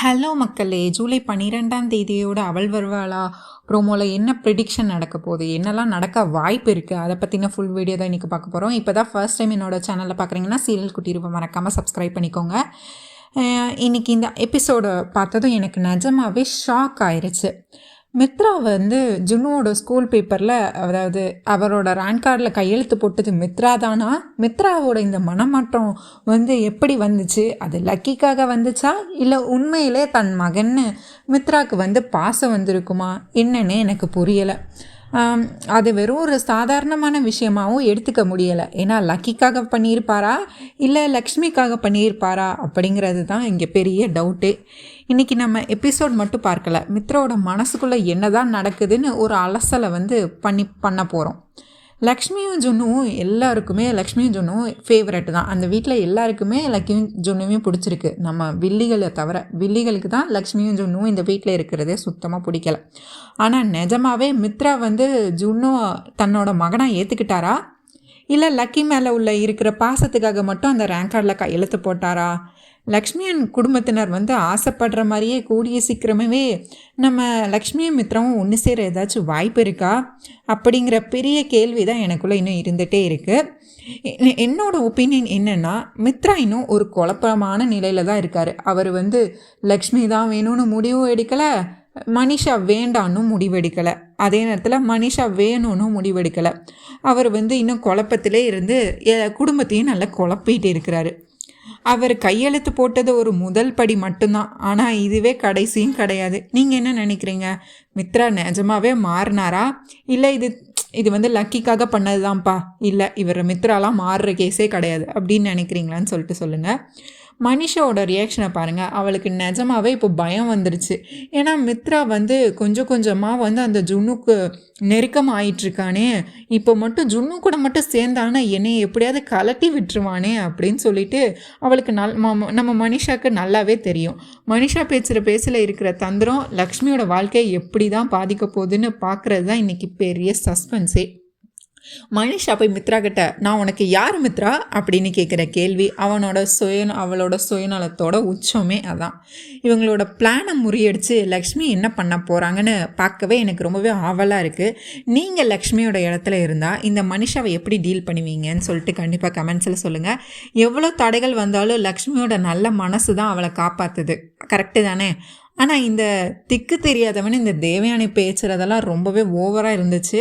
Hello மக்களே, ஜூலை 12ஆம் தேதியோட அவள் வருவாளா ப்ரோமோவில் என்ன ப்ரிடிக்ஷன் நடக்க போகுது, என்னெல்லாம் நடக்க வாய்ப்பு இருக்குது, அதை பற்றின ஃபுல் வீடியோ தான் இன்றைக்கி பார்க்க போகிறோம். இப்போ தான் ஃபர்ஸ்ட் டைம் என்னோட சேனலில் பார்க்குறீங்கன்னா சீரியல் குட்டி ரூபா மறக்காமல் சப்ஸ்கிரைப் பண்ணிக்கோங்க. இன்றைக்கி இந்த எபிசோடை பார்த்ததும் எனக்கு நிஜமாகவே ஷாக் ஆயிடுச்சு. மித்ரா வந்து ஜுனுவோட ஸ்கூல் பேப்பரில், அதாவது அவரோட ரேங்க் கார்டில் கையெழுத்து போட்டது மித்ரா தானா? மித்ராவோட இந்த மனமாற்றம் வந்து எப்படி வந்துச்சு? அது லக்கிக்காக வந்துச்சா, இல்லை உண்மையிலே தன் மகன்னு மித்ராவுக்கு வந்து பாசம் வந்திருக்குமா என்னன்னு எனக்கு புரியலை. அது வெறும் ஒரு சாதாரணமான விஷயமாகவும் எடுத்துக்க முடியலை. ஏன்னா லக்கிக்காக பண்ணியிருப்பாரா இல்லை லக்ஷ்மிக்காக பண்ணியிருப்பாரா அப்படிங்கிறது தான் இங்கே பெரிய டவுட்டே. இன்றைக்கி நம்ம எபிசோட் மட்டும் பார்க்கல, மித்ராவோட மனசுக்குள்ளே என்ன தான் நடக்குதுன்னு ஒரு அலசலை வந்து பண்ண போகிறோம். லக்ஷ்மியும் ஜுன்னுவும் எல்லாருக்குமே, லக்ஷ்மியும் ஜுன்னுவும் ஃபேவரெட்டு தான். அந்த வீட்டில் எல்லாருக்குமே லக்ஷ்மியும் ஜுன்னுவையும் பிடிச்சிருக்கு. நம்ம வில்லிகளை தவிர வில்லிகளுக்கு தான் லக்ஷ்மியும் ஜுன்னுவும் இந்த வீட்டில் இருக்கிறதே சுத்தமாக பிடிக்கல. ஆனால் நிஜமாவே மித்ரா வந்து ஜுன்னு தன்னோட மகனாக ஏற்றுக்கிட்டாரா, இல்லை லக்கி மேலே உள்ள இருக்கிற பாசத்துக்காக மட்டும் அந்த ரேங்க் கார்டில் கையெழுத்து போட்டாரா? லக்ஷ்மியன் குடும்பத்தினர் வந்து ஆசைப்படுற மாதிரியே கூடிய சீக்கிரமாகவே நம்ம லக்ஷ்மியும் மித்ராவும் ஒன்று சேர ஏதாச்சும் வாய்ப்பு இருக்கா அப்படிங்கிற பெரிய கேள்வி தான் எனக்குள்ளே இன்னும் இருந்துகிட்டே இருக்குது. என்னோட ஒப்பீனியன் என்னென்னா, மித்ரா இன்னும் ஒரு குழப்பமான நிலையில் தான் இருக்கார். அவர் வந்து லக்ஷ்மி தான் வேணும்னு முடிவும் எடுக்கலை, மனிஷா வேண்டான்னு முடிவெடுக்கலை, அதே நேரத்தில் மனிஷா வேணும்னு முடிவெடுக்கலை. அவர் வந்து இன்னும் குழப்பத்திலே இருந்து குடும்பத்தையும் நல்லா குழப்பிட்டு இருக்கிறாரு. அவர் கையெழுத்து போட்டது ஒரு முதல் படி மட்டும்தான், ஆனால் இதுவே கடைசியும் கிடையாது. நீங்கள் என்ன நினைக்கிறீங்க? மித்ரா நிஜமாவே மாறினாரா, இல்லை இது வந்து லக்கிக்காக பண்ணதுதான்ப்பா, இல்லை இவர் மித்ராலாம் மாறுற கேஸே கிடையாது அப்படின்னு நினைக்கிறீங்களான்னு சொல்லிட்டு சொல்லுங்கள். மனிஷாவோட ரியாக்ஷனை பாருங்கள். அவளுக்கு நிஜமாவே இப்போ பயம் வந்துருச்சு. ஏன்னா மித்ரா வந்து கொஞ்சம் கொஞ்சமாக வந்து அந்த ஜுன்னுக்கு நெருக்கம் ஆயிட்டுருக்கானே, இப்போ மட்டும் ஜுன்னு கூட மட்டும் சேர்ந்தானா என்னை எப்படியாவது கலட்டி விட்டுருவானே அப்படின்னு சொல்லிட்டு அவளுக்கு நம்ம மனிஷாவுக்கு நல்லாவே தெரியும். மனிஷா பேசில் இருக்கிற தந்திரம் லக்ஷ்மியோட வாழ்க்கையை எப்படி தான் பாதிக்க போகுதுன்னு பார்க்குறது தான் இன்றைக்கி பெரிய சஸ்பென்ஸே. மனிஷா போய் மித்ரா கிட்ட, நான் உனக்கு யார் மித்ரா அப்படின்னு கேட்குற கேள்வி அவளோட சுயநலத்தோட உச்சமே அதான். இவங்களோட பிளானை முறியடிச்சு லக்ஷ்மி என்ன பண்ண போகிறாங்கன்னு பார்க்கவே எனக்கு ரொம்பவே ஆவலாக இருக்குது. நீங்கள் லக்ஷ்மியோட இடத்துல இருந்தால் இந்த மனிஷாவை எப்படி டீல் பண்ணுவீங்கன்னு சொல்லிட்டு கண்டிப்பாக கமெண்ட்ஸில் சொல்லுங்கள். எவ்வளோ தடைகள் வந்தாலும் லக்ஷ்மியோட நல்ல மனசு தான் அவளை காப்பாற்றுது, கரெக்டு தானே? ஆனால் இந்த திக்கு தெரியாதவன் இந்த தேவயானி பேசுகிறதெல்லாம் ரொம்பவே ஓவராக இருந்துச்சு.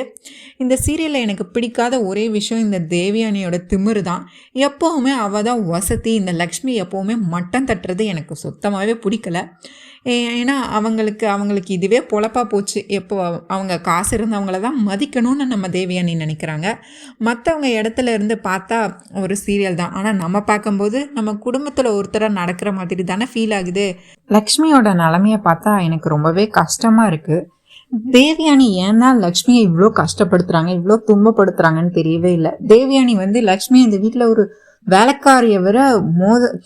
இந்த சீரியலில் எனக்கு பிடிக்காத ஒரே விஷயம் இந்த தேவயானியோட திமிரு தான். எப்போவுமே அவள் தான் வசதி, இந்த லக்ஷ்மி எப்போவுமே மட்டம் தட்டுறது எனக்கு சுத்தமாகவே பிடிக்கல. ஏன்னா அவங்களுக்கு இதுவே பொழப்பாக போச்சு. எப்போ அவங்க காசு இருந்தவங்கள தான் மதிக்கணும்னு நம்ம தேவயானி நினைக்கிறாங்க. மற்றவங்க இடத்துல இருந்து பார்த்தா ஒரு சீரியல் தான், ஆனால் நம்ம பார்க்கும்போது நம்ம குடும்பத்தில் ஒருத்தராக நடக்கிற மாதிரி தானே ஃபீல் ஆகுது. லக்ஷ்மியோட நிலமையை பார்த்தா எனக்கு ரொம்பவே கஷ்டமாக இருக்குது. தேவயானி ஏன் தான் லக்ஷ்மியை இவ்வளோ கஷ்டப்படுத்துகிறாங்க, இவ்வளோ துன்பப்படுத்துகிறாங்கன்னு தெரியவே இல்லை. தேவயானி வந்து லக்ஷ்மி இந்த வீட்டில் ஒரு வேலைக்காரியை விட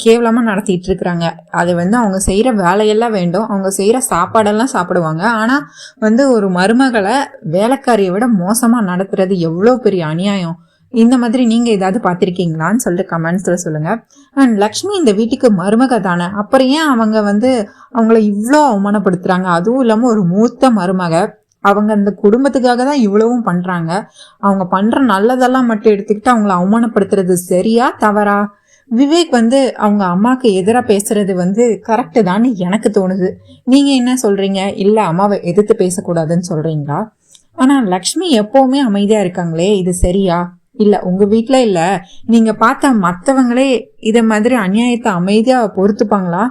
கேவலமாக நடத்திட்டு இருக்கிறாங்க. அது வந்து அவங்க செய்கிற வேலையெல்லாம் வேண்டும், அவங்க செய்கிற சாப்பாடெல்லாம் சாப்பிடுவாங்க. ஆனால் வந்து ஒரு மருமகளை வேலைக்காரியை விட மோசமாக நடத்துறது எவ்வளோ பெரிய அநியாயம். இந்த மாதிரி நீங்கள் ஏதாவது பார்த்துருக்கீங்களான்னு சொல்லிட்டு கமெண்ட்ஸில் சொல்லுங்கள். அண்ட் லக்ஷ்மி இந்த வீட்டுக்கு மருமக தானே, அப்புறம் ஏன் அவங்க வந்து அவங்கள இவ்வளோ அவமானப்படுத்துகிறாங்க? அதுவும் இல்லாமல் ஒரு மூத்த மருமக, அவங்க அந்த குடும்பத்துக்காக தான் இவ்வளவும் பண்ணுறாங்க. அவங்க பண்ணுற நல்லதெல்லாம் மட்டும் எடுத்துக்கிட்டு அவங்கள அவமானப்படுத்துறது சரியா தவறா? விவேக் வந்து அவங்க அம்மாவுக்கு எதிராக பேசுறது வந்து கரெக்டு தான்னு எனக்கு தோணுது. நீங்கள் என்ன சொல்கிறீங்க? இல்லை அம்மாவை எதிர்த்து பேசக்கூடாதுன்னு சொல்கிறீங்களா? ஆனால் லக்ஷ்மி எப்போவுமே அமைதியாக இருக்காங்களே, இது சரியா? இல்லை உங்கள் வீட்டில் இல்லை, நீங்கள் பார்த்தா மற்றவங்களே இதை மாதிரி அநியாயத்தை அமைதியாக பொறுத்துப்பாங்களா?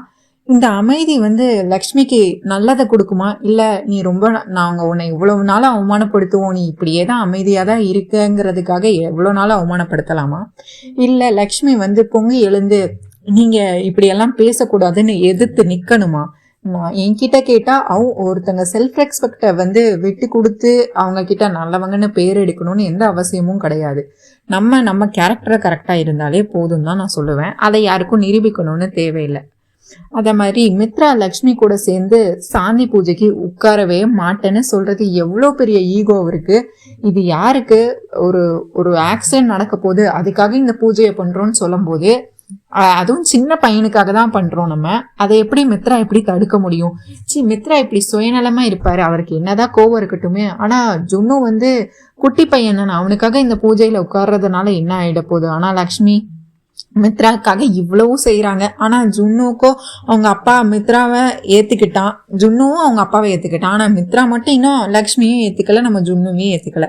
இந்த அமைதி வந்து லக்ஷ்மிக்கு நல்லதை கொடுக்குமா? இல்லை நீ ரொம்ப நாங்கள் உன்னை இவ்வளவு நாளாக அவமானப்படுத்துவோம், நீ இப்படியே தான் அமைதியாக தான் இருக்குங்கிறதுக்காக எவ்வளோ நாளாக அவமானப்படுத்தலாமா? இல்லை லக்ஷ்மி வந்து பொங்கி எழுந்து நீங்கள் இப்படியெல்லாம் பேசக்கூடாதுன்னு எதிர்த்து நிற்கணுமா? நான் என்கிட்ட கேட்டால் ஒருத்தங்க செல்ஃப் ரெஸ்பெக்டை வந்து விட்டு கொடுத்து அவங்க கிட்ட நல்லவங்கன்னு பேர் எடுக்கணும்னு எந்த அவசியமும் கிடையாது. நம்ம கேரக்டரை கரெக்டாக இருந்தாலே போதும் தான் நான் சொல்லுவேன். அதை யாருக்கும் நிரூபிக்கணும்னு தேவையில்லை. அதே மாதிரி மித்ரா லக்ஷ்மி கூட சேர்ந்து சாந்தி பூஜைக்கு உட்காரவே மாட்டேன்னு சொல்றது எவ்வளோ பெரிய ஈகோ இருக்கு. இது யாருக்கு? ஒரு ஆக்சிடென்ட் நடக்க போகுது, அதுக்காக இந்த பூஜையை பண்றோம்னு சொல்லும் போது அதுவும் சின்ன பையனுக்காக தான் பண்றோம் நம்ம. அதை எப்படி மித்ரா எப்படி தடுக்க முடியும்? மித்ரா இப்படி சுயநலமா இருப்பாரு, அவருக்கு என்னதான் கோவம் இருக்கட்டுமே. ஆனா ஜுன்னு வந்து குட்டி பையன் தானே, அவனுக்காக இந்த பூஜையில உட்கார்றதுனால என்ன ஆயிட போகுது? ஆனா லக்ஷ்மி மித்ராக்காக இவ்வளவும் செய்யறாங்க. ஆனா ஜுன்னுக்கோ அவங்க அப்பா மித்ராவை ஏத்துக்கிட்டான், ஜுன்னுவும் அவங்க அப்பாவை ஏத்துக்கிட்டான். ஆனா மித்ரா மட்டும் இன்னும் லக்ஷ்மியும் ஏத்துக்கல, நம்ம ஜுன்னுவையும் ஏத்துக்கல.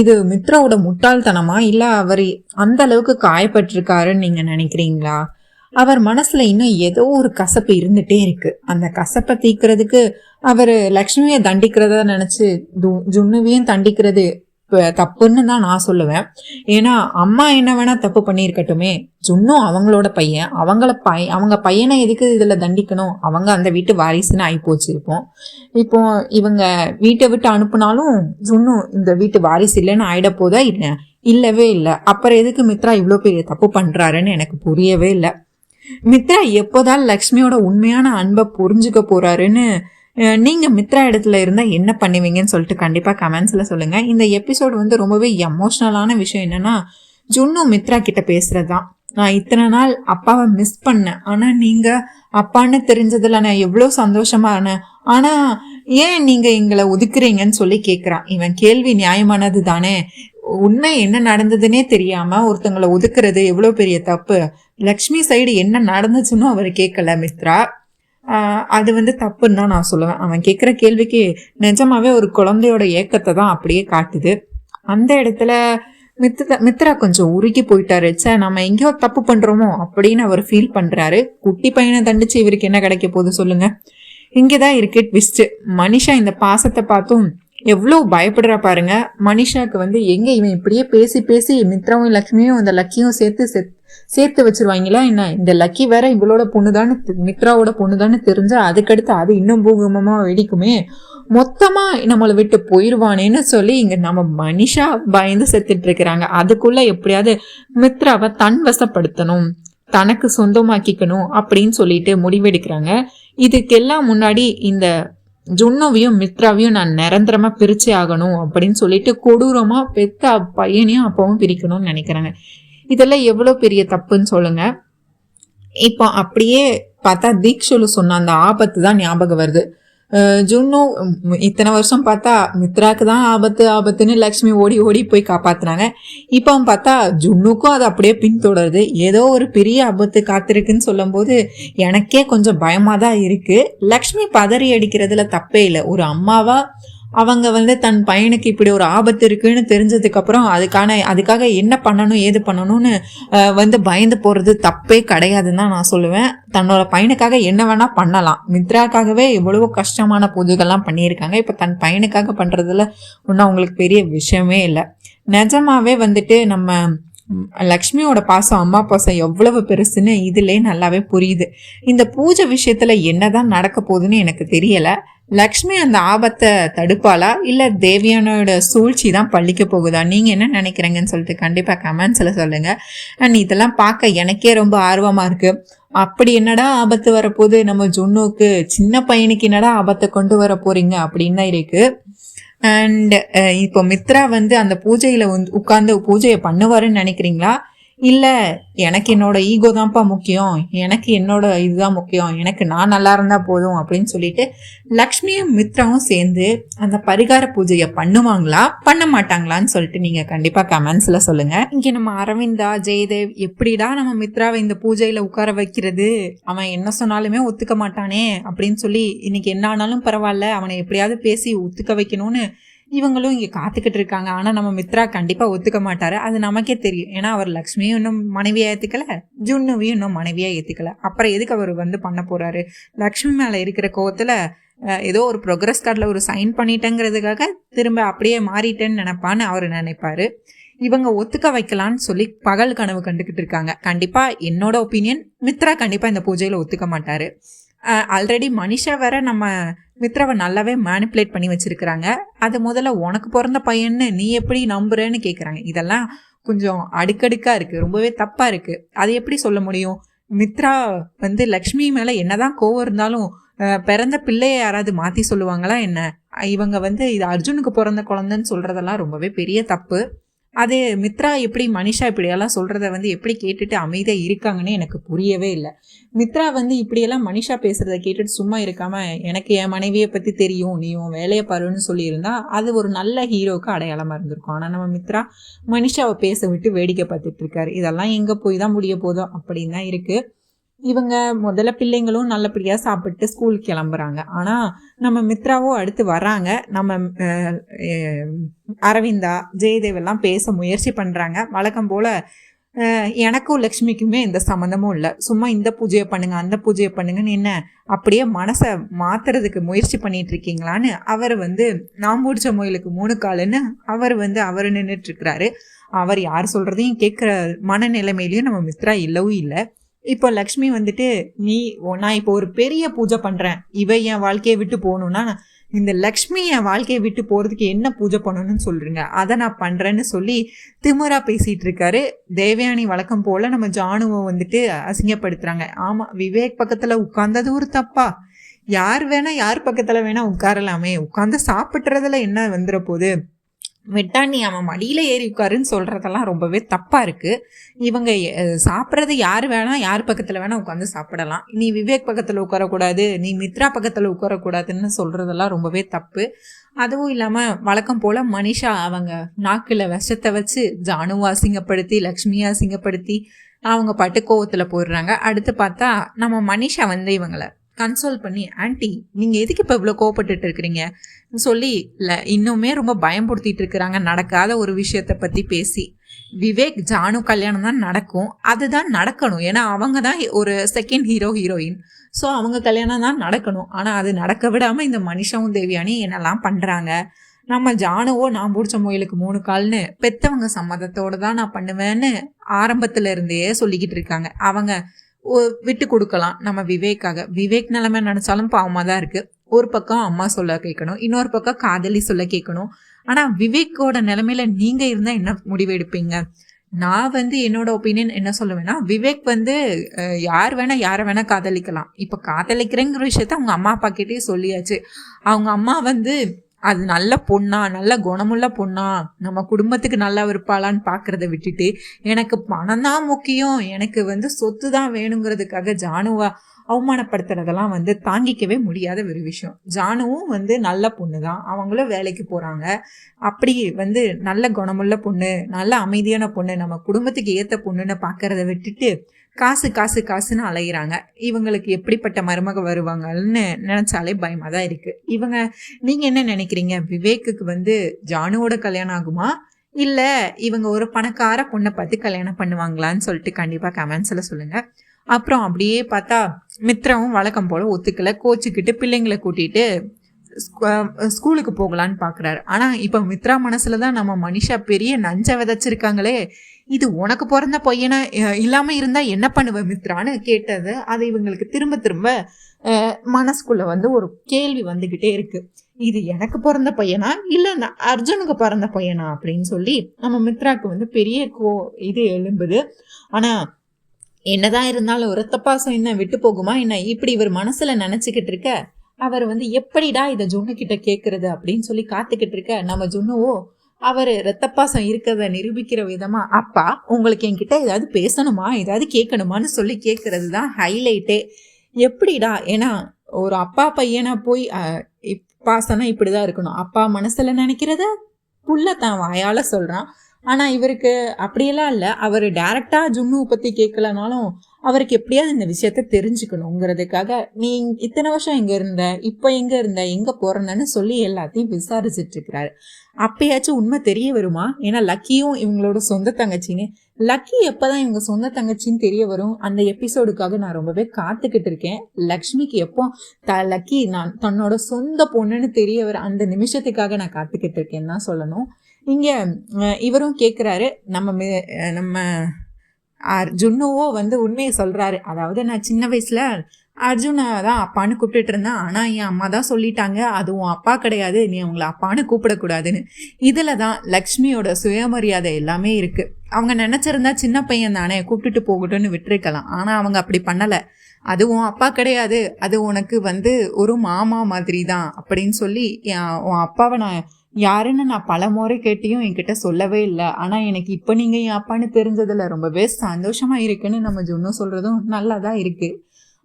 இது மித்ராவோட முட்டாள்தனமா, இல்ல அவர் அந்த அளவுக்கு காயப்பட்டிருக்காருன்னு நீங்க நினைக்கிறீங்களா? அவர் மனசுல இன்னும் ஏதோ ஒரு கசப்பு இருந்துட்டே இருக்கு. அந்த கசப்பை தீக்கிறதுக்கு அவர் லக்ஷ்மியை தண்டிக்கிறதா நினைச்சு ஜுன்னுவையும் தண்டிக்கிறது தப்புன்னு தான் நான் சொல்லுவேன். ஏன்னா அம்மா என்ன வேணா தப்பு பண்ணியிருக்கட்டுமே, ஜுன்னும் அவங்களோட பையன், அவங்க பையனை எதுக்கு இதுல தண்டிக்கணும்? அவங்க அந்த வீட்டு வாரிசுன்னு ஆயிப்போச்சு. இப்போ இவங்க வீட்டை விட்டு அனுப்புனாலும் ஜுன்னு இந்த வீட்டு வாரிசு இல்லைன்னு ஆயிட போதா? இல்லவே இல்லை. அப்புறம் எதுக்கு மித்ரா இவ்வளோ பெரிய தப்பு பண்றாருன்னு எனக்கு புரியவே இல்லை. மித்ரா எப்போதான் லக்ஷ்மியோட உண்மையான அன்பை புரிஞ்சுக்க போறாருன்னு நீங்க மித்ரா இடத்துல இருந்தா என்ன பண்ணுவீங்கன்னு சொல்லிட்டு கண்டிப்பா கமெண்ட்ஸ்ல சொல்லுங்க. இந்த எபிசோடு வந்து ரொம்பவே எமோஷனலான விஷயம் என்னன்னா, ஜுன்னு மித்ரா கிட்ட பேசுறதுதான். நான் இத்தனை நாள் அப்பாவை மிஸ் பண்ணேன், ஆனா நீங்க அப்பான்னு தெரிஞ்சதுல நான் எவ்வளவு சந்தோஷமா இருந்தேன், ஆனா ஏன் நீங்க எங்களை ஒதுக்குறீங்கன்னு சொல்லி கேக்குறான். இவன் கேள்வி நியாயமானது தானே. உண்மை என்ன நடந்ததுன்னே தெரியாம ஒருத்தங்களை ஒதுக்குறது எவ்வளவு பெரிய தப்பு. லக்ஷ்மி சைடு என்ன நடந்துச்சுன்னு அவர் கேட்கல மித்ரா. அது வந்து தப்புன்னு தான் நான் சொல்லுவேன். அவன் கேட்குற கேள்விக்கு நிஜமாவே ஒரு குழந்தையோட ஏக்கத்தை தான் அப்படியே காட்டுது. அந்த இடத்துல மித்ரா கொஞ்சம் உருகி போயிட்டாரு. நம்ம எங்கேயோ தப்பு பண்றோமோ அப்படின்னு அவர் ஃபீல் பண்றாரு. குட்டி பையனை தண்டிச்சு இவருக்கு என்ன கிடைக்க போகுது சொல்லுங்க? இங்கேதான் இருக்கு ட்விஸ்ட். மனிஷா இந்த பாசத்தை பார்த்தும் எவ்வளவு பயப்படுறா பாருங்க. மனிஷாக்கு வந்து எங்க இவன் இப்படியே பேசி பேசி மித்ராவும் லக்ஷ்மியும் இந்த லக்கியும் சேர்த்து வச்சிருவாங்களா என்ன? இந்த லக்கி வேற இவளோட பொண்ணுதான்னு, மித்ராவோட பொண்ணுதான்னு தெரிஞ்சா அதுக்கடுத்து அது இன்னும் பூகம்பமா வெடிக்குமே. மொத்தமா நம்மளை விட்டு போயிருவானேன்னு சொல்லி இங்க நம்ம மனிஷா பயந்து செத்துட்டு இருக்கிறாங்க. அதுக்குள்ள எப்படியாவது மித்ராவை தன் வசப்படுத்தணும், தனக்கு சொந்தமாக்கிக்கணும் அப்படின்னு சொல்லிட்டு முடிவெடுக்கிறாங்க. இதுக்கெல்லாம் முன்னாடி இந்த ஜுன்னுவையும் மித்ராவையும் நான் நிரந்தரமா பிரிச்சே ஆகணும் அப்படின்னு சொல்லிட்டு கொடூரமா பெத்த பையனையும் அப்பாவும் பிரிக்கணும்னு நினைக்கிறாங்க. இதெல்லாம் எவ்வளவு பெரிய தப்புன்னு சொல்லுங்க. இப்போ அப்படியே பார்த்தா தீக்ஷுலு சொன்ன அந்த ஆபத்து தான் ஞாபகம் வருது. ஜுன்னு இத்தனை வருஷம் பார்த்தா மித்ராக்கு தான் ஆபத்துன்னு லக்ஷ்மி ஓடி ஓடி போய் காப்பாத்துனாங்க. இப்போ பார்த்தா ஜுன்னுக்கும் அது அப்படியே பின்தொடருது. ஏதோ ஒரு பெரிய ஆபத்து காத்திருக்குன்னு சொல்லும் போது எனக்கே கொஞ்சம் பயமா தான் இருக்கு. லக்ஷ்மி பதறி அடிக்கிறதுல தப்பே இல்லை. ஒரு அம்மாவா அவங்க வந்து தன் பையனுக்கு இப்படி ஒரு ஆபத்து இருக்குன்னு தெரிஞ்சதுக்கு அப்புறம் அதுக்காக என்ன பண்ணணும் ஏது பண்ணணும்னு வந்து பயந்து போறது தப்பே கிடையாதுன்னு தான் நான் சொல்லுவேன். தன்னோட பையனுக்காக என்ன வேணா பண்ணலாம். மித்ராக்காகவே எவ்வளவோ கஷ்டமான பூஜைகள்லாம் பண்ணியிருக்காங்க. இப்போ தன் பையனுக்காக பண்றதுல ஒன்றும் அவங்களுக்கு பெரிய விஷயமே இல்லை. நிஜமாவே வந்துட்டு நம்ம லக்ஷ்மியோட பாசம், அம்மா பாசம் எவ்வளவு பெருசுன்னு இதுலயே நல்லாவே புரியுது. இந்த பூஜை விஷயத்துல என்னதான் நடக்க போகுதுன்னு எனக்கு தெரியல. லக்ஷ்மி அந்த ஆபத்தை தடுப்பாளா, இல்ல தேவியானோட சூழ்ச்சி தான் பழிக்க போகுதா? நீங்க என்ன நினைக்கிறீங்கன்னு சொல்லிட்டு கண்டிப்பா கமெண்ட்ஸ்ல சொல்லுங்க. அண்ட் இதெல்லாம் பார்க்க எனக்கே ரொம்ப ஆர்வமா இருக்கு. அப்படி என்னடா ஆபத்து வரப்போகுது நம்ம ஜுன்னுக்கு, சின்ன பையனுக்கு என்னடா ஆபத்தை கொண்டு வர போறீங்க அப்படின்னு தான் இருக்கு. அண்ட் இப்போ மித்ரா வந்து அந்த பூஜையில உட்கார்ந்து பூஜையை பண்ணுவாருன்னு நினைக்கிறீங்களா? இல்லை எனக்கு என்னோட ஈகோ தான்ப்பா முக்கியம், எனக்கு என்னோட இதுதான் முக்கியம், எனக்கு நான் நல்லா இருந்தா போதும் அப்படின்னு சொல்லிட்டு லக்ஷ்மியும் மித்ராவும் சேர்ந்து அந்த பரிகார பூஜையை பண்ணுவாங்களா பண்ண மாட்டாங்களான்னு சொல்லிட்டு நீங்க கண்டிப்பா கமெண்ட்ஸ்ல சொல்லுங்க. இங்க நம்ம அரவிந்தா ஜெயதேவ் எப்படிடா நம்ம மித்ராவை இந்த பூஜையில உட்கார வைக்கிறது, அவன் என்ன சொன்னாலுமே ஒத்துக்க மாட்டானே அப்படின்னு சொல்லி இன்னைக்கு என்ன ஆனாலும் பரவாயில்ல அவனை எப்படியாவது பேசி ஒத்துக்க வைக்கணும்னு இவங்களும் இங்கே காத்துக்கிட்டு இருக்காங்க. ஆனால் நம்ம மித்ரா கண்டிப்பாக ஒத்துக்க மாட்டாரு, அது நமக்கே தெரியும். ஏன்னா அவர் லக்ஷ்மியும் இன்னும் மனைவியாக ஏற்றுக்கல, ஜுன்னுவையும் இன்னும் மனைவியாக ஏற்றுக்கல. அப்புறம் எதுக்கு அவர் வந்து பண்ண போறாரு? லக்ஷ்மி மேலே இருக்கிற கோவத்தில் ஏதோ ஒரு ப்ரோக்ரஸ் கார்டில் ஒரு சைன் பண்ணிட்டேங்கிறதுக்காக திரும்ப அப்படியே மாறிட்டேன்னு நினைப்பான்னு அவர் நினைப்பாரு. இவங்க ஒத்துக்க வைக்கலான்னு சொல்லி பகல் கனவு கண்டுக்கிட்டு இருக்காங்க. கண்டிப்பாக என்னோட ஒப்பீனியன், மித்ரா கண்டிப்பாக இந்த பூஜையில் ஒத்துக்க மாட்டாரு. ஆல்ரெடி மனிஷா வேற நம்ம மித்ராவை நல்லாவே மேனிப்புலேட் பண்ணி வச்சிருக்கிறாங்க. அது முதல்ல உனக்கு பிறந்த பையன்னு நீ எப்படி நம்புறேன்னு கேட்குறாங்க. இதெல்லாம் கொஞ்சம் அடுக்கடுக்கா இருக்கு, ரொம்பவே தப்பா இருக்கு. அது எப்படி சொல்ல முடியும்? மித்ரா வந்து லக்ஷ்மி மேல என்னதான் கோவம் இருந்தாலும் பிறந்த பிள்ளைய யாராவது மாத்தி சொல்லுவாங்களா என்ன? இவங்க வந்து இது அர்ஜுனுக்கு பிறந்த குழந்தைன்னு சொல்றதெல்லாம் ரொம்பவே பெரிய தப்பு. அது மித்ரா எப்படி மனிஷா இப்படியெல்லாம் சொல்கிறத வந்து எப்படி கேட்டுட்டு அமைதியாக இருக்காங்கன்னு எனக்கு புரியவே இல்லை. மித்ரா வந்து இப்படியெல்லாம் மனிஷா பேசுகிறத கேட்டுட்டு சும்மா இருக்காமல் எனக்கு என் மனைவியை பற்றி தெரியும், நீ உன் வேலையை பாருன்னு சொல்லியிருந்தா அது ஒரு நல்ல ஹீரோவுக்கு அடையாளமாக இருந்திருக்கும். ஆனால் நம்ம மித்ரா மனிஷாவை பேச விட்டு வேடிக்கை பார்த்துட்டு இருக்காரு. இதெல்லாம் எங்கே போய் தான் முடிய போதும் அப்படின்னு தான் இருக்குது. இவங்க முதல்ல பிள்ளைங்களும் நல்லபடியாக சாப்பிட்டு ஸ்கூலுக்கு கிளம்புறாங்க. ஆனால் நம்ம மித்ராவோ அடுத்து வராங்க. நம்ம அரவிந்தா ஜெயதேவ் எல்லாம் பேச முயற்சி பண்ணுறாங்க. வழக்கம் போல் எனக்கும் லக்ஷ்மிக்குமே எந்த சம்மந்தமும் இல்லை, சும்மா இந்த பூஜையை பண்ணுங்க அந்த பூஜையை பண்ணுங்கன்னு என்ன அப்படியே மனசை மாத்துறதுக்கு முயற்சி பண்ணிட்டு இருக்கீங்களான்னு அவர் வந்து நான் முடிச்ச முயலுக்கு 3 காலுன்னு அவர் நின்றுட்டு இருக்கிறாரு. அவர் யார் சொல்கிறதையும் கேட்குற மனநிலைமையிலையும் நம்ம மித்ரா இல்லவும் இல்லை. இப்போ லக்ஷ்மி வந்துட்டு நான் இப்போ ஒரு பெரிய பூஜை பண்ணுறேன், என் வாழ்க்கையை விட்டு போகணுன்னா இந்த லக்ஷ்மி என் வாழ்க்கையை விட்டு போகிறதுக்கு என்ன பூஜை பண்ணணும்னு சொல்கிறீங்க, அதை நான் பண்ணுறேன்னு சொல்லி திமுறா பேசிகிட்டு இருக்காரு. தேவயானி வழக்கம் போல் நம்ம ஜானுவை வந்துட்டு அசிங்கப்படுத்துகிறாங்க. ஆமாம், விவேக் பக்கத்தில் உட்கார்ந்தது ஒரு தப்பா? யார் பக்கத்தில் வேணால் உட்காரலாமே, உட்காந்து சாப்பிட்றதுல என்ன வந்துட போகுது, விட்டா நீ அவன் மடியில் ஏறி உட்காருன்னு சொல்கிறதெல்லாம் ரொம்பவே தப்பாக இருக்குது. இவங்க சாப்பிட்றது யார் பக்கத்தில் வேணால் உட்காந்து சாப்பிடலாம். நீ விவேக் பக்கத்தில் உட்காரக்கூடாது, நீ மித்ரா பக்கத்தில் உட்காரக்கூடாதுன்னு சொல்கிறதெல்லாம் ரொம்பவே தப்பு. அதுவும் இல்லாமல் வழக்கம் போல் மனிஷா அவங்க நாக்கில் விஷத்தை வச்சு ஜானுவை அசிங்கப்படுத்தி லக்ஷ்மியை அசிங்கப்படுத்தி அவங்க பாட்டு கோவத்தில் போயிடுறாங்க. அடுத்து பார்த்தா நம்ம மனிஷா வந்து இவங்களை கன்சோல் பண்ணி, ஆன்ட்டி நீங்கள் எதுக்கு இப்போ இவ்வளோ கோவப்பட்டுட்டு இருக்கிறீங்க சொல்லி இன்னுமே ரொம்ப பயன்படுத்திட்டு இருக்கிறாங்க. நடக்காத ஒரு விஷயத்தை பற்றி பேசி விவேக் ஜானு கல்யாணம் தான் நடக்கும், அதுதான் நடக்கணும். ஏன்னா அவங்க தான் ஒரு செகண்ட் ஹீரோயின். ஸோ அவங்க கல்யாணம் தான் நடக்கணும். ஆனால் அது நடக்க விடாமல் இந்த மனிஷாவும் தேவியானி என்னெல்லாம் பண்ணுறாங்க. நம்ம ஜானுவோ நான் பிடிச்ச முயலுக்கு 3 கால்னு பெற்றவங்க சம்மதத்தோடு தான் நான் பண்ணுவேன்னு ஆரம்பத்துல இருந்தே சொல்லிக்கிட்டு இருக்காங்க. அவங்க விட்டு கொடுக்கலாம் நம்ம விவேக்காக. விவேக் நிலைமை நினச்சாலும் பாவமாக தான் இருக்குது. ஒரு பக்கம் அம்மா சொல்ல கேட்கணும், இன்னொரு பக்கம் காதலி சொல்ல கேட்கணும். ஆனால் விவேக்கோட நிலைமையில நீங்கள் இருந்தால் என்ன முடிவு எடுப்பீங்க? நான் வந்து என்னோட ஒப்பீனியன் என்ன சொல்லுவேன்னா, விவேக் வந்து யாரை வேணா காதலிக்கலாம். இப்போ காதலிக்கிறேங்கிற விஷயத்த அவங்க அம்மா அப்பா கிட்டே சொல்லியாச்சு. அவங்க அம்மா வந்து அது நல்ல பொண்ணா, நல்ல குணமுள்ள பொண்ணா, நம்ம குடும்பத்துக்கு நல்லா இருப்பாளான்னு பார்க்குறத விட்டுட்டு எனக்கு பணம் தான் முக்கியம், எனக்கு வந்து சொத்து தான் வேணுங்கிறதுக்காக ஜானுவா அவமானப்படுத்துறதெல்லாம் வந்து தாங்கிக்கவே முடியாத ஒரு விஷயம். ஜானுவும் வந்து நல்ல பொண்ணு தான், அவங்களும் வேலைக்கு போகிறாங்க. அப்படி வந்து நல்ல குணமுள்ள பொண்ணு, நல்ல அமைதியான பொண்ணு, நம்ம குடும்பத்துக்கு ஏற்ற பொண்ணுன்னு பார்க்கறத விட்டுட்டு காசுன்னு அலைகிறாங்க. இவங்களுக்கு எப்படிப்பட்ட மருமக வருவாங்கன்னு நினச்சாலே பயமாக தான் இருக்குது. நீங்கள் என்ன நினைக்கிறீங்க? விவேக்குக்கு வந்து ஜானுவோட கல்யாணம் ஆகுமா, இல்லை இவங்க ஒரு பணக்கார பொண்ணை பார்த்து கல்யாணம் பண்ணுவாங்களான்னு சொல்லிட்டு கண்டிப்பாக கமெண்ட்ஸில் சொல்லுங்கள். அப்புறம் அப்படியே பார்த்தா மித்ராவும் வழக்கம் போல் ஒத்துக்கலை, கோச்சிக்கிட்டு பிள்ளைங்களை கூட்டிகிட்டு ஸ்கூலுக்கு போகலான்னு பார்க்குறாரு. ஆனால் இப்போ மித்ரா மனசில் தான் நம்ம மனிஷா பெரிய நஞ்சை விதைச்சிருக்காங்களே, இது உனக்கு பிறந்த பையனா இல்லாமல் இருந்தால் என்ன பண்ணுவ மித்ரான்னு கேட்டது. அது இவங்களுக்கு திரும்ப மனசுக்குள்ளே வந்து ஒரு கேள்வி வந்துக்கிட்டே இருக்குது. இது எனக்கு பிறந்த பையனா இல்லை அர்ஜுனுக்கு பிறந்த பையனா அப்படின்னு சொல்லி நம்ம மித்ராவுக்கு வந்து பெரிய இது எழும்புது. ஆனால் என்னதான் இருந்தாலும் ரத்த பாசம் என்ன விட்டு போகுமா என்ன? இப்படி இவர் மனசில் நினச்சிக்கிட்டு இருக்க அவர் வந்து எப்படிடா இதை ஜொன்னு கிட்ட கேட்கறது அப்படின்னு சொல்லி காத்துக்கிட்டு இருக்க நம்ம ஜொன்னுவோ அவர் ரத்தப்பாசம் இருக்கிறத நிரூபிக்கிற விதமா, அப்பா உங்களுக்கு என்கிட்ட ஏதாவது பேசணுமா, ஏதாவது கேட்கணுமான்னு சொல்லி கேட்கறது தான் ஹைலைட்டே. எப்படிடா, ஏன்னா ஒரு அப்பா பையனா போய் பாசனா இப்படிதான் இருக்கணும், அப்பா மனசுல நினைக்கிறத புள்ள தான் வாயால சொல்றான். ஆனால் இவருக்கு அப்படியெல்லாம் இல்லை. அவர் டைரெக்டாக ஜுன்னுவை பற்றி கேட்கலனாலும் அவருக்கு எப்படியாவது இந்த விஷயத்த தெரிஞ்சுக்கணுங்கிறதுக்காக நீ இத்தனை வருஷம் எங்கே இருந்த, இப்போ எங்கே இருந்த, எங்கே போகிறேன்னு சொல்லி எல்லாத்தையும் விசாரிச்சுட்ருக்கிறாரு. அப்பயாச்சும் உண்மை தெரிய வருமா? ஏன்னா லக்கியும் இவங்களோட சொந்த தங்கச்சின்னு. லக்கி எப்போ தான் இவங்க சொந்த தங்கச்சின்னு தெரிய வரும், அந்த எபிசோடுக்காக நான் ரொம்பவே காத்துக்கிட்டு இருக்கேன். லக்ஷ்மிக்கு எப்போ லக்கி நான் தன்னோட சொந்த பொண்ணுன்னு தெரிய வர அந்த நிமிஷத்துக்காக நான் காத்துக்கிட்டு இருக்கேன்னு தான் சொல்லணும். இங்கே இவரும் கேட்குறாரு, நம்ம ஜுன்னுவோ வந்து உண்மையை சொல்கிறாரு. அதாவது நான் சின்ன வயசில் அர்ஜுனை தான் அப்பான்னு கூப்பிட்டுட்டு இருந்தேன், ஆனால் என் அம்மா தான் சொல்லிட்டாங்க அதுவும் அப்பா கிடையாது, நீ அவங்கள அப்பான்னு கூப்பிடக்கூடாதுன்னு. இதில் தான் லக்ஷ்மியோட சுயமரியாதை எல்லாமே இருக்குது. அவங்க நினச்சிருந்தா சின்ன பையன் தானே கூப்பிட்டுட்டு போகட்டும்னு விட்டுருக்கலாம். ஆனால் அவங்க அப்படி பண்ணலை. அதுவும் அப்பா கிடையாது, அது உனக்கு வந்து ஒரு மாமா மாதிரி தான் அப்படின்னு சொல்லி உன் அப்பாவை நான் யாருன்னு நான் பல முறை கேட்டியும் என்கிட்ட சொல்லவே இல்லை. ஆனால் எனக்கு இப்போ நீங்கள் என் அப்பான்னு தெரிஞ்சதில் ரொம்பவே சந்தோஷமாக இருக்குன்னு நம்ம ஜுன்னு சொல்கிறதும் நல்லா தான் இருக்குது.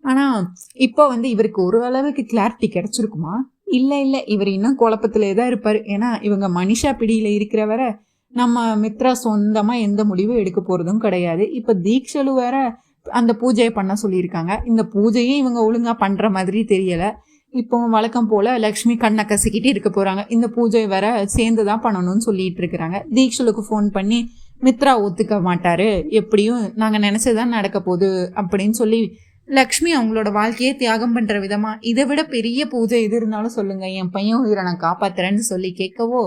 ஆனால் இப்போ வந்து இவருக்கு ஒரு அளவுக்கு கிளாரிட்டி கிடச்சிருக்குமா? இல்லை இவர் இன்னும் குழப்பத்திலே தான் இருப்பார். ஏன்னா இவங்க மனிஷா பிடியில் இருக்கிறவரை நம்ம மித்ரா சொந்தமாக எந்த முடிவும் எடுக்க போகிறதும் கிடையாது. இப்போ தீக்ஷலு வேற அந்த பூஜையை பண்ண சொல்லியிருக்காங்க. இந்த பூஜையும் இவங்க ஒழுங்காக பண்ணுற மாதிரி தெரியலை. இப்போ வழக்கம் போல் லக்ஷ்மி கண்ணை கசிக்கிட்டு இருக்க போகிறாங்க. இந்த பூஜை வேற சேர்ந்து தான் பண்ணணும்னு சொல்லிட்டு இருக்கிறாங்க. தீக்ஷலுக்கு ஃபோன் பண்ணி மித்ரா ஒத்துக்க மாட்டார், எப்படியும் நாங்கள் நினச்சதான் நடக்க போகுது அப்படின்னு சொல்லி லக்ஷ்மி அவங்களோட வாழ்க்கையை தியாகம் பண்ணுற விதமாக இதை விட பெரிய பூஜை எது இருந்தாலும் சொல்லுங்கள், என் பையன் உயிரை நான் காப்பாற்றுறேன்னு சொல்லி கேட்கவோ,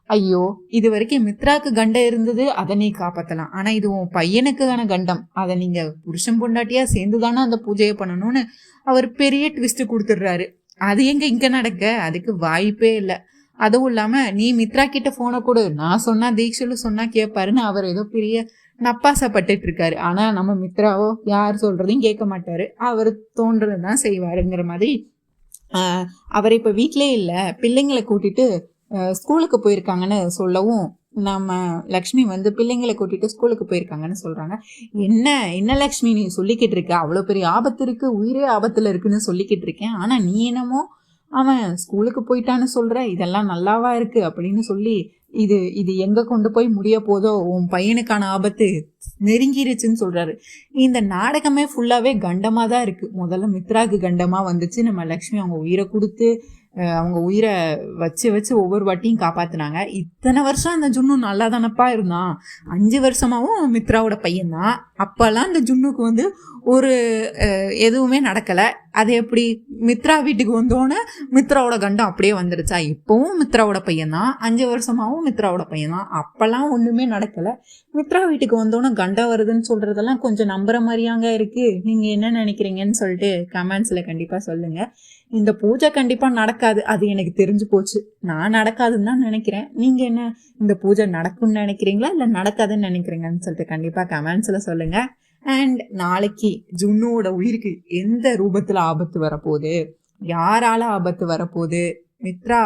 ஐயோ இது வரைக்கும் மித்ராக்கு கண்டம் இருந்தது, அதை நீ காப்பாற்றலாம், ஆனால் இது உன் பையனுக்கான கண்டம், அதை நீங்கள் புருஷன் பொண்டாட்டியாக சேர்ந்து தானே அந்த பூஜையை பண்ணணும்னு அவர் பெரிய ட்விஸ்ட்டு கொடுத்துட்றாரு. அது எங்கே இங்கே நடக்க அதுக்கு வாய்ப்பே இல்லை. அதுவும் இல்லாமல் நீ மித்ரா கிட்ட ஃபோனை கொடு, நான் சொன்னால் தீக்ஷலு சொன்னால் கேட்பாருன்னு அவர் ஏதோ பெரிய நப்பாசப்பட்டுட்டு இருக்காரு. ஆனால் நம்ம மித்ராவோ யார் சொல்கிறதையும் கேட்க மாட்டார், அவர் தோன்றது தான் செய்வாருங்கிற மாதிரி. அவர் இப்போ வீட்டிலே இல்லை, பிள்ளைங்களை கூட்டிட்டு ஸ்கூலுக்கு போயிருக்காங்கன்னு சொல்லவும் நம்ம லக்ஷ்மி வந்து பிள்ளைங்களை கூட்டிட்டு ஸ்கூலுக்கு போயிருக்காங்கன்னு சொல்கிறாங்க. என்ன லக்ஷ்மி நீ சொல்லிக்கிட்டு இருக்க, அவ்வளோ பெரிய ஆபத்து இருக்குது, உயிரே ஆபத்தில் இருக்குன்னு சொல்லிக்கிட்டு இருக்கேன், ஆனால் நீ என்னமோ அவன் ஸ்கூலுக்கு போயிட்டான்னு சொல்கிற, இதெல்லாம் நல்லாவா இருக்குது அப்படின்னு சொல்லி இது எங்கே கொண்டு போய் முடிய போதோ, உன் பையனுக்கான ஆபத்து நெருங்கிருச்சுன்னு சொல்கிறாரு. இந்த நாடகமே ஃபுல்லாகவே கண்டமாக தான் இருக்குது. முதல்ல மித்ராக்கு கண்டமாக வந்துச்சு, நம்ம லக்ஷ்மி அவங்க உயிரை கொடுத்து அவங்க உயிரை வச்சு ஒவ்வொரு வாட்டியும் காப்பாற்றினாங்க. இத்தனை வருஷம் அந்த ஜுன்னு நல்லா தானப்பா இருந்தான், 5 வருஷமாகவும் மித்ராவோட பையன்தான். அப்போல்லாம் அந்த ஜுன்னுக்கு வந்து ஒரு எதுவுமே நடக்கலை. அது எப்படி மித்ரா வீட்டுக்கு வந்தோன்னே மித்ராவோட கண்டம் அப்படியே வந்துடுச்சா? இப்போவும் மித்ராவோட பையன்தான், 5 வருஷமாகவும் மித்ராவோட பையன்தான், அப்போல்லாம் ஒன்றுமே நடக்கலை. மித்ரா வீட்டுக்கு வந்தோன்னே கண்டம் வருதுன்னு சொல்கிறதெல்லாம் கொஞ்சம் நம்புகிற மாதிரியாங்க இருக்குது. நீங்கள் என்ன நினைக்கிறீங்கன்னு சொல்லிட்டு கமெண்ட்ஸில் கண்டிப்பாக சொல்லுங்கள். இந்த பூஜை கண்டிப்பாக நடக்காது, அது எனக்கு தெரிஞ்சு போச்சு. நான் நடக்காதுன்னு தான் நினைக்கிறேன். நீங்கள் என்ன இந்த பூஜை நடக்கும்னு நினைக்கிறீங்களா இல்லை நடக்காதுன்னு நினைக்கிறீங்கன்னு சொல்லிட்டு கண்டிப்பாக கமெண்ட்ஸில் சொல்லுங்கள். அண்ட் நாளைக்கு ஜுன்னோட உயிருக்கு எந்த ரூபத்தில் ஆபத்து வரப்போகுது, யாரால ஆபத்து வரப்போகுது, மித்ரா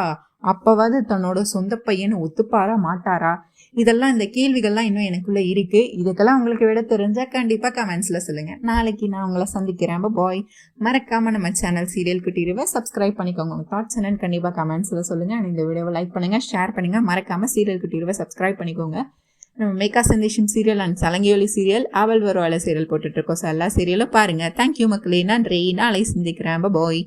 அப்போவாது தன்னோட சொந்த பையனை ஒத்துப்பாரா மாட்டாரா, இதெல்லாம் இந்த கேள்விகள்லாம் இன்னும் எனக்குள்ளே இருக்குது. இதுக்கெல்லாம் உங்களுக்கு விட தெரிஞ்சால் கண்டிப்பாக கமெண்ட்ஸில் சொல்லுங்கள். நாளைக்கு நான் உங்களை சந்திக்கிறேன். பாய். மறக்காமல் நம்ம சேனல் சீரியல் குட்டிடுவை சப்ஸ்கிரைப் பண்ணிக்கோங்க. உங்கள் தாட்ஸ் என்னன்னு கண்டிப்பாக கமெண்ட்ஸில் சொல்லுங்கள். அண்ட் இந்த வீடியோவை லைக் பண்ணுங்கள், ஷேர் பண்ணுங்கள். மறக்காமல் சீரியல் குட்டிடுவை சப்ஸ்கிரைப் பண்ணிக்கோங்க. நம்ம மேக்கா சந்தேஷம் சீரியல் அண்ட் சலங்கியொலி சீரியல், அவள் வருவாள சீரியல் போட்டுட்ருக்கோம். ஸோ எல்லா சீரியலும் பாருங்கள். தேங்க்யூ மக்களே, நன்றி. நாளை சந்திக்கிறேன். பாய்.